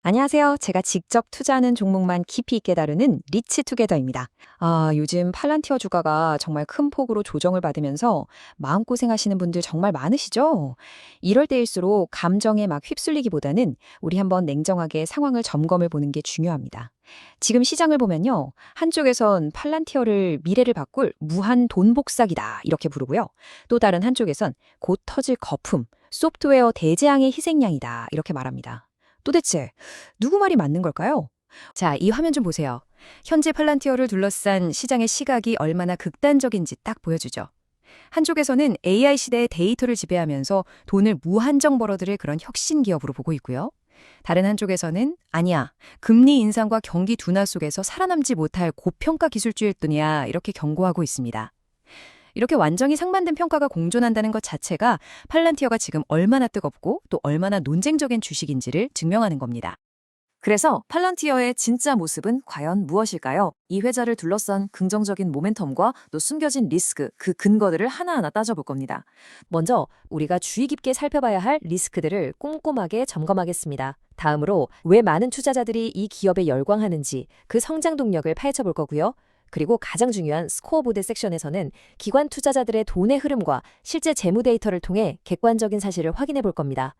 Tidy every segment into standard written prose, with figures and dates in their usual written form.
안녕하세요. 제가 직접 투자하는 종목만 깊이 있게 다루는 리치투게더입니다. 요즘 팔란티어 주가가 정말 큰 폭으로 조정을 받으면서 마음고생하시는 분들 정말 많으시죠? 이럴 때일수록 감정에 막 휩쓸리기보다는 우리 한번 냉정하게 상황을 점검해 보는 게 중요합니다. 지금 시장을 보면요. 한쪽에선 팔란티어를 미래를 바꿀 무한 돈 복사기다 이렇게 부르고요. 또 다른 한쪽에선 곧 터질 거품, 소프트웨어 대재앙의 희생양이다 이렇게 말합니다. 도대체 누구 말이 맞는 걸까요? 자, 이 화면 좀 보세요. 현재 팔란티어를 둘러싼 시장의 시각이 얼마나 극단적인지 딱 보여주죠. 한쪽에서는 AI 시대의 데이터를 지배하면서 돈을 무한정 벌어들일 그런 혁신 기업으로 보고 있고요. 다른 한쪽에서는 아니야, 금리 인상과 경기 둔화 속에서 살아남지 못할 고평가 기술주일 뿐이야 이렇게 경고하고 있습니다. 이렇게 완전히 상반된 평가가 공존한다는 것 자체가 팔란티어가 지금 얼마나 뜨겁고 또 얼마나 논쟁적인 주식인지를 증명하는 겁니다. 그래서 팔란티어의 진짜 모습은 과연 무엇일까요? 이 회사를 둘러싼 긍정적인 모멘텀과 또 숨겨진 리스크, 그 근거들을 하나하나 따져볼 겁니다. 먼저 우리가 주의 깊게 살펴봐야 할 리스크들을 꼼꼼하게 점검하겠습니다. 다음으로 왜 많은 투자자들이 이 기업에 열광하는지 그 성장 동력을 파헤쳐볼 거고요. 그리고 가장 중요한 스코어보드 섹션에서는 기관 투자자들의 돈의 흐름과 실제 재무 데이터를 통해 객관적인 사실을 확인해 볼 겁니다.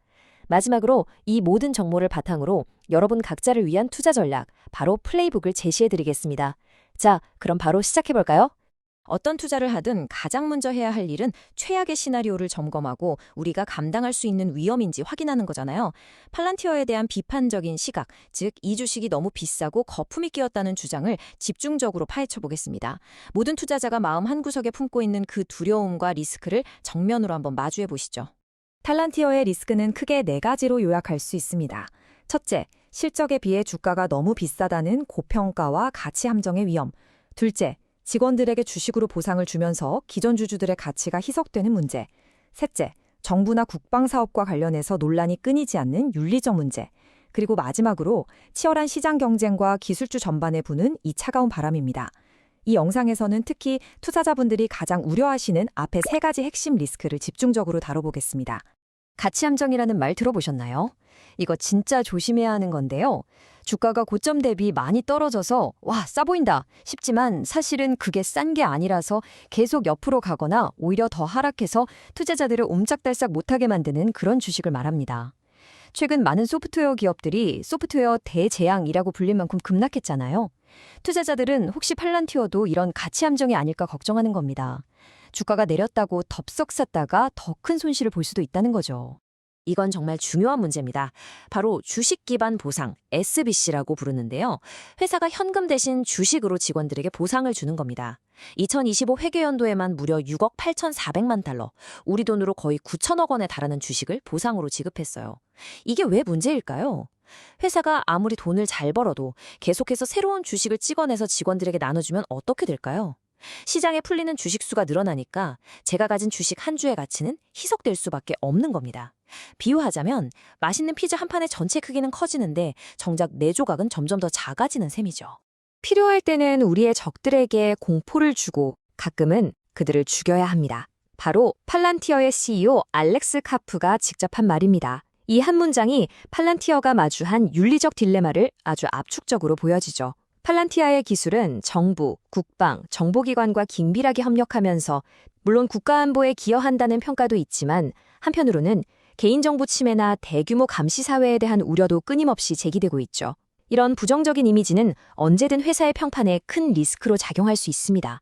마지막으로 이 모든 정보를 바탕으로 여러분 각자를 위한 투자 전략, 바로 플레이북을 제시해 드리겠습니다. 자, 그럼 바로 시작해 볼까요? 어떤 투자를 하든 가장 먼저 해야 할 일은 최악의 시나리오를 점검하고 우리가 감당할 수 있는 위험인지 확인하는 거잖아요. 팔란티어에 대한 비판적인 시각, 즉 이 주식이 너무 비싸고 거품이 끼었다는 주장을 집중적으로 파헤쳐 보겠습니다. 모든 투자자가 마음 한구석에 품고 있는 그 두려움과 리스크를 정면으로 한번 마주해 보시죠. 팔란티어의 리스크는 크게 네 가지로 요약할 수 있습니다. 첫째, 실적에 비해 주가가 너무 비싸다는 고평가와 가치 함정의 위험. 둘째, 직원들에게 주식으로 보상을 주면서 기존 주주들의 가치가 희석되는 문제. 셋째, 정부나 국방사업과 관련해서 논란이 끊이지 않는 윤리적 문제. 그리고 마지막으로 치열한 시장 경쟁과 기술주 전반에 부는 이 차가운 바람입니다. 이 영상에서는 특히 투자자분들이 가장 우려하시는 앞에 세 가지 핵심 리스크를 집중적으로 다뤄보겠습니다. 가치 함정이라는 말 들어보셨나요? 이거 진짜 조심해야 하는 건데요. 주가가 고점 대비 많이 떨어져서 와, 싸 보인다 싶지만 사실은 그게 싼 게 아니라서 계속 옆으로 가거나 오히려 더 하락해서 투자자들을 옴짝달싹 못하게 만드는 그런 주식을 말합니다. 최근 많은 소프트웨어 기업들이 소프트웨어 대재앙이라고 불릴 만큼 급락했잖아요. 투자자들은 혹시 팔란티어도 이런 가치 함정이 아닐까 걱정하는 겁니다. 주가가 내렸다고 덥석 샀다가 더 큰 손실을 볼 수도 있다는 거죠. 이건 정말 중요한 문제입니다. 바로 주식 기반 보상, SBC라고 부르는데요. 회사가 현금 대신 주식으로 직원들에게 보상을 주는 겁니다. 2025 회계연도에만 무려 6억 8,400만 달러, 우리 돈으로 거의 9천억 원에 달하는 주식을 보상으로 지급했어요. 이게 왜 문제일까요? 회사가 아무리 돈을 잘 벌어도 계속해서 새로운 주식을 찍어내서 직원들에게 나눠주면 어떻게 될까요? 시장에 풀리는 주식 수가 늘어나니까 제가 가진 주식 한 주의 가치는 희석될 수밖에 없는 겁니다. 비유하자면 맛있는 피자 한 판의 전체 크기는 커지는데 정작 내 조각은 점점 더 작아지는 셈이죠. 필요할 때는 우리의 적들에게 공포를 주고 가끔은 그들을 죽여야 합니다. 바로 팔란티어의 CEO 알렉스 카프가 직접 한 말입니다. 이 한 문장이 팔란티어가 마주한 윤리적 딜레마를 아주 압축적으로 보여지죠. 팔란티아의 기술은 정부, 국방, 정보기관과 긴밀하게 협력하면서 물론 국가안보에 기여한다는 평가도 있지만 한편으로는 개인정보 침해나 대규모 감시 사회에 대한 우려도 끊임없이 제기되고 있죠. 이런 부정적인 이미지는 언제든 회사의 평판에 큰 리스크로 작용할 수 있습니다.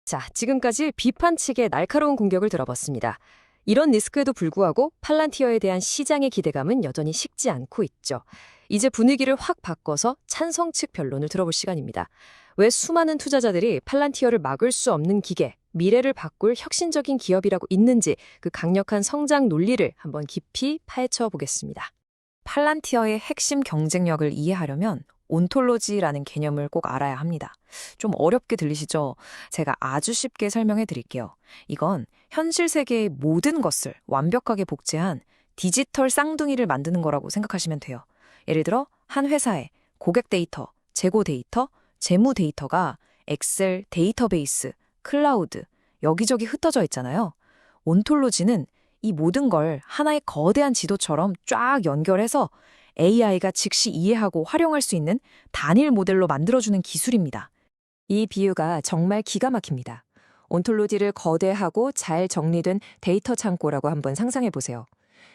자, 지금까지 비판 측의 날카로운 공격을 들어봤습니다. 이런 리스크에도 불구하고 팔란티어에 대한 시장의 기대감은 여전히 식지 않고 있죠. 이제 분위기를 확 바꿔서 찬성 측 변론을 들어볼 시간입니다. 왜 수많은 투자자들이 팔란티어를 막을 수 없는 기계, 미래를 바꿀 혁신적인 기업이라고 있는지 그 강력한 성장 논리를 한번 깊이 파헤쳐 보겠습니다. 팔란티어의 핵심 경쟁력을 이해하려면 온톨로지라는 개념을 꼭 알아야 합니다. 좀 어렵게 들리시죠? 제가 아주 쉽게 설명해 드릴게요. 이건 현실 세계의 모든 것을 완벽하게 복제한 디지털 쌍둥이를 만드는 거라고 생각하시면 돼요. 예를 들어 한 회사의 고객 데이터, 재고 데이터, 재무 데이터가 엑셀, 데이터베이스, 클라우드, 여기저기 흩어져 있잖아요. 온톨로지는 이 모든 걸 하나의 거대한 지도처럼 쫙 연결해서 AI가 즉시 이해하고 활용할 수 있는 단일 모델로 만들어주는 기술입니다. 이 비유가 정말 기가 막힙니다. 온톨로지를 거대하고 잘 정리된 데이터 창고라고 한번 상상해 보세요.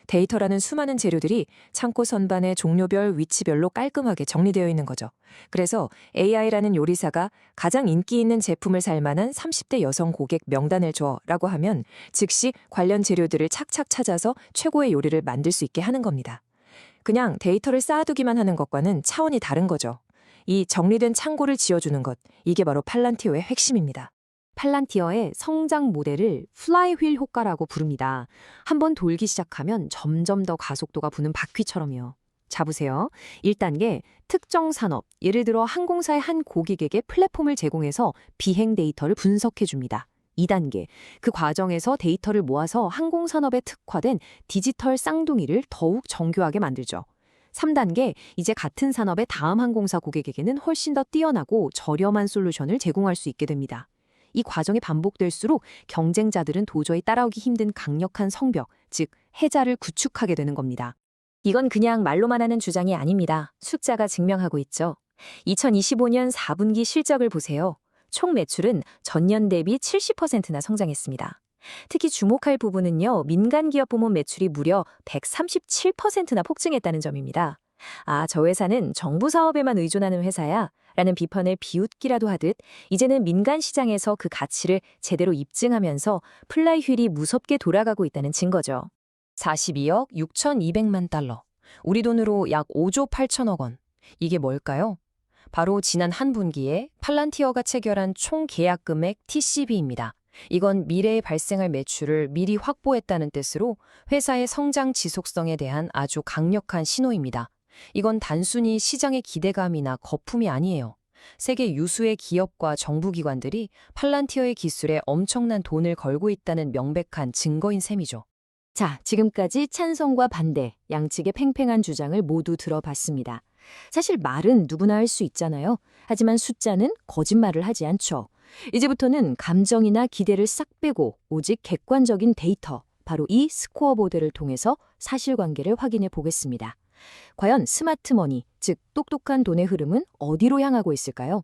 데이터라는 수많은 재료들이 창고 선반에 종류별, 위치별로 깔끔하게 정리되어 있는 거죠. 그래서 AI라는 요리사가 가장 인기 있는 제품을 살 만한 30대 여성 고객 명단을 줘라고 하면 즉시 관련 재료들을 착착 찾아서 최고의 요리를 만들 수 있게 하는 겁니다. 그냥 데이터를 쌓아두기만 하는 것과는 차원이 다른 거죠. 이 정리된 창고를 지어주는 것, 이게 바로 팔란티어의 핵심입니다. 팔란티어의 성장 모델을 플라이휠 효과라고 부릅니다. 한번 돌기 시작하면 점점 더 가속도가 부는 바퀴처럼요. 자 보세요. 1단계, 특정 산업, 예를 들어 항공사의 한 고객에게 플랫폼을 제공해서 비행 데이터를 분석해 줍니다. 2단계, 그 과정에서 데이터를 모아서 항공산업에 특화된 디지털 쌍둥이를 더욱 정교하게 만들죠. 3단계, 이제 같은 산업의 다음 항공사 고객에게는 훨씬 더 뛰어나고 저렴한 솔루션을 제공할 수 있게 됩니다. 이 과정이 반복될수록 경쟁자들은 도저히 따라오기 힘든 강력한 성벽, 즉 해자를 구축하게 되는 겁니다. 이건 그냥 말로만 하는 주장이 아닙니다. 숫자가 증명하고 있죠. 2025년 4분기 실적을 보세요. 총 매출은 전년 대비 70%나 성장했습니다. 특히 주목할 부분은요, 민간 기업 부문 매출이 무려 137%나 폭증했다는 점입니다. 아, 저 회사는 정부 사업에만 의존하는 회사야 라는 비판을 비웃기라도 하듯 이제는 민간 시장에서 그 가치를 제대로 입증하면서 플라이휠이 무섭게 돌아가고 있다는 증거죠. 42억 6,200만 달러. 우리 돈으로 약 5조 8천억 원. 이게 뭘까요? 바로 지난 한 분기에 팔란티어가 체결한 총 계약 금액 TCV입니다. 이건 미래에 발생할 매출을 미리 확보했다는 뜻으로 회사의 성장 지속성에 대한 아주 강력한 신호입니다. 이건 단순히 시장의 기대감이나 거품이 아니에요. 세계 유수의 기업과 정부기관들이 팔란티어의 기술에 엄청난 돈을 걸고 있다는 명백한 증거인 셈이죠. 자, 지금까지 찬성과 반대, 양측의 팽팽한 주장을 모두 들어봤습니다. 사실 말은 누구나 할 수 있잖아요. 하지만 숫자는 거짓말을 하지 않죠. 이제부터는 감정이나 기대를 싹 빼고 오직 객관적인 데이터, 바로 이 스코어보드를 통해서 사실관계를 확인해 보겠습니다. 과연 스마트머니, 즉 똑똑한 돈의 흐름은 어디로 향하고 있을까요?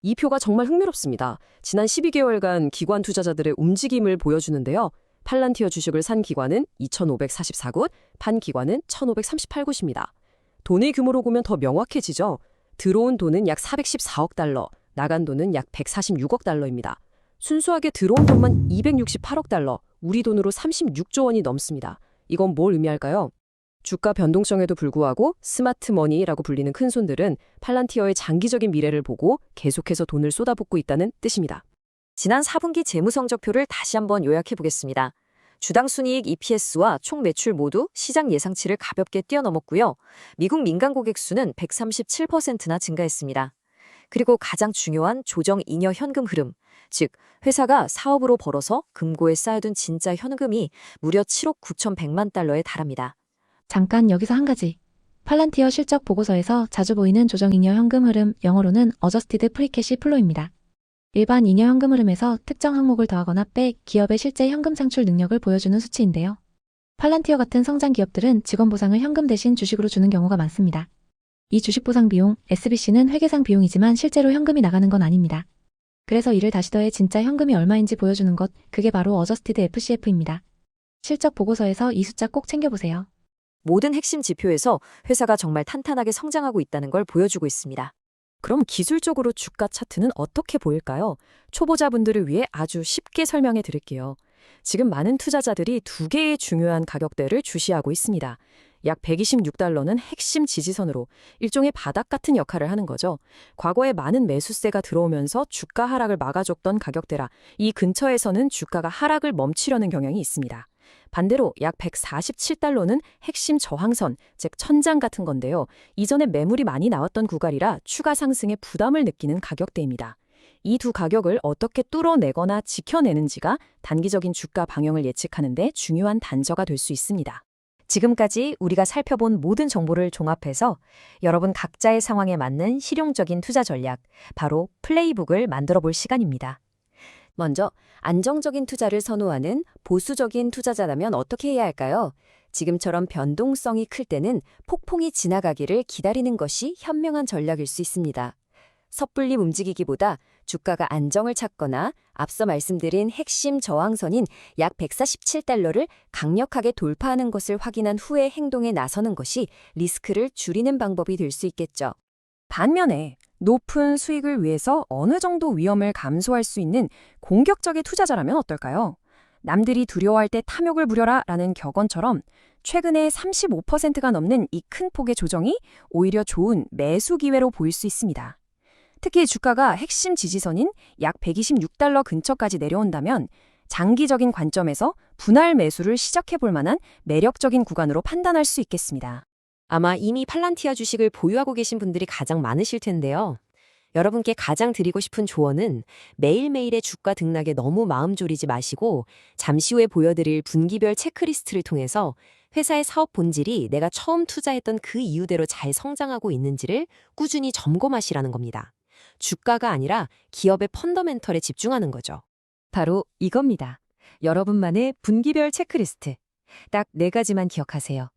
이 표가 정말 흥미롭습니다. 지난 12개월간 기관 투자자들의 움직임을 보여주는데요. 팔란티어 주식을 산 기관은 2,544곳, 판 기관은 1,538곳입니다. 돈의 규모로 보면 더 명확해지죠. 들어온 돈은 약 414억 달러, 나간 돈은 약 146억 달러입니다. 순수하게 들어온 돈만 268억 달러, 우리 돈으로 36조 원이 넘습니다. 이건 뭘 의미할까요? 주가 변동성에도 불구하고 스마트머니라고 불리는 큰손들은 팔란티어의 장기적인 미래를 보고 계속해서 돈을 쏟아붓고 있다는 뜻입니다. 지난 4분기 재무성적표를 다시 한번 요약해 보겠습니다. 주당 순이익 EPS와 총 매출 모두 시장 예상치를 가볍게 뛰어넘었고요. 미국 민간 고객 수는 137%나 증가했습니다. 그리고 가장 중요한 조정 잉여 현금 흐름, 즉 회사가 사업으로 벌어서 금고에 쌓여둔 진짜 현금이 무려 7억 9,100만 달러에 달합니다. 잠깐 여기서 한 가지. 팔란티어 실적 보고서에서 자주 보이는 조정 잉여 현금 흐름, 영어로는 어저스티드 프리캐시 플로우입니다. 일반 잉여 현금 흐름에서 특정 항목을 더하거나 빼 기업의 실제 현금 창출 능력을 보여주는 수치인데요. 팔란티어 같은 성장 기업들은 직원 보상을 현금 대신 주식으로 주는 경우가 많습니다. 이 주식 보상 비용, SBC는 회계상 비용이지만 실제로 현금이 나가는 건 아닙니다. 그래서 이를 다시 더해 진짜 현금이 얼마인지 보여주는 것, 그게 바로 어저스티드 FCF입니다. 실적 보고서에서 이 숫자 꼭 챙겨보세요. 모든 핵심 지표에서 회사가 정말 탄탄하게 성장하고 있다는 걸 보여주고 있습니다. 그럼 기술적으로 주가 차트는 어떻게 보일까요? 초보자분들을 위해 아주 쉽게 설명해 드릴게요. 지금 많은 투자자들이 두 개의 중요한 가격대를 주시하고 있습니다. 약 126달러는 핵심 지지선으로 일종의 바닥 같은 역할을 하는 거죠. 과거에 많은 매수세가 들어오면서 주가 하락을 막아줬던 가격대라 이 근처에서는 주가가 하락을 멈추려는 경향이 있습니다. 반대로 약 147달러는 핵심 저항선, 즉 천장 같은 건데요. 이전에 매물이 많이 나왔던 구간이라 추가 상승에 부담을 느끼는 가격대입니다. 이 두 가격을 어떻게 뚫어내거나 지켜내는지가 단기적인 주가 방향을 예측하는 데 중요한 단서가 될 수 있습니다. 지금까지 우리가 살펴본 모든 정보를 종합해서 여러분 각자의 상황에 맞는 실용적인 투자 전략, 바로 플레이북을 만들어 볼 시간입니다. 먼저 안정적인 투자를 선호하는 보수적인 투자자라면 어떻게 해야 할까요? 지금처럼 변동성이 클 때는 폭풍이 지나가기를 기다리는 것이 현명한 전략일 수 있습니다. 섣불리 움직이기보다 주가가 안정을 찾거나 앞서 말씀드린 핵심 저항선인 약 147달러를 강력하게 돌파하는 것을 확인한 후에 행동에 나서는 것이 리스크를 줄이는 방법이 될 수 있겠죠. 반면에 높은 수익을 위해서 어느 정도 위험을 감수할 수 있는 공격적인 투자자라면 어떨까요? 남들이 두려워할 때 탐욕을 부려라 라는 격언처럼 최근에 35%가 넘는 이 큰 폭의 조정이 오히려 좋은 매수 기회로 보일 수 있습니다. 특히 주가가 핵심 지지선인 약 126달러 근처까지 내려온다면 장기적인 관점에서 분할 매수를 시작해 볼 만한 매력적인 구간으로 판단할 수 있겠습니다. 아마 이미 팔란티아 주식을 보유하고 계신 분들이 가장 많으실 텐데요. 여러분께 가장 드리고 싶은 조언은 매일매일의 주가 등락에 너무 마음 졸이지 마시고 잠시 후에 보여드릴 분기별 체크리스트를 통해서 회사의 사업 본질이 내가 처음 투자했던 그 이유대로 잘 성장하고 있는지를 꾸준히 점검하시라는 겁니다. 주가가 아니라 기업의 펀더멘털에 집중하는 거죠. 바로 이겁니다. 여러분만의 분기별 체크리스트. 딱 4가지만 기억하세요.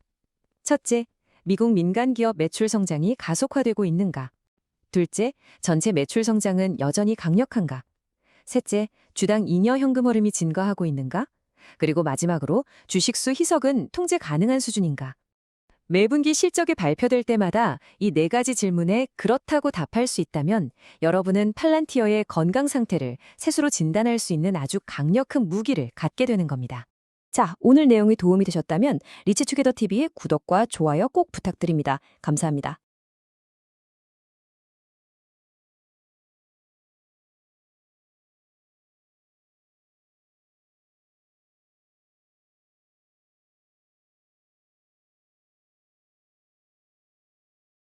첫째, 미국 민간 기업 매출 성장이 가속화되고 있는가? 둘째, 전체 매출 성장은 여전히 강력한가? 셋째, 주당 잉여 현금 흐름이 증가하고 있는가? 그리고 마지막으로 주식수 희석은 통제 가능한 수준인가? 매분기 실적이 발표될 때마다 이 4가지 질문에 그렇다고 답할 수 있다면 여러분은 팔란티어의 건강 상태를 스스로 진단할 수 있는 아주 강력한 무기를 갖게 되는 겁니다. 자, 오늘 내용이 도움이 되셨다면 리치투게더 TV의 구독과 좋아요 꼭 부탁드립니다. 감사합니다.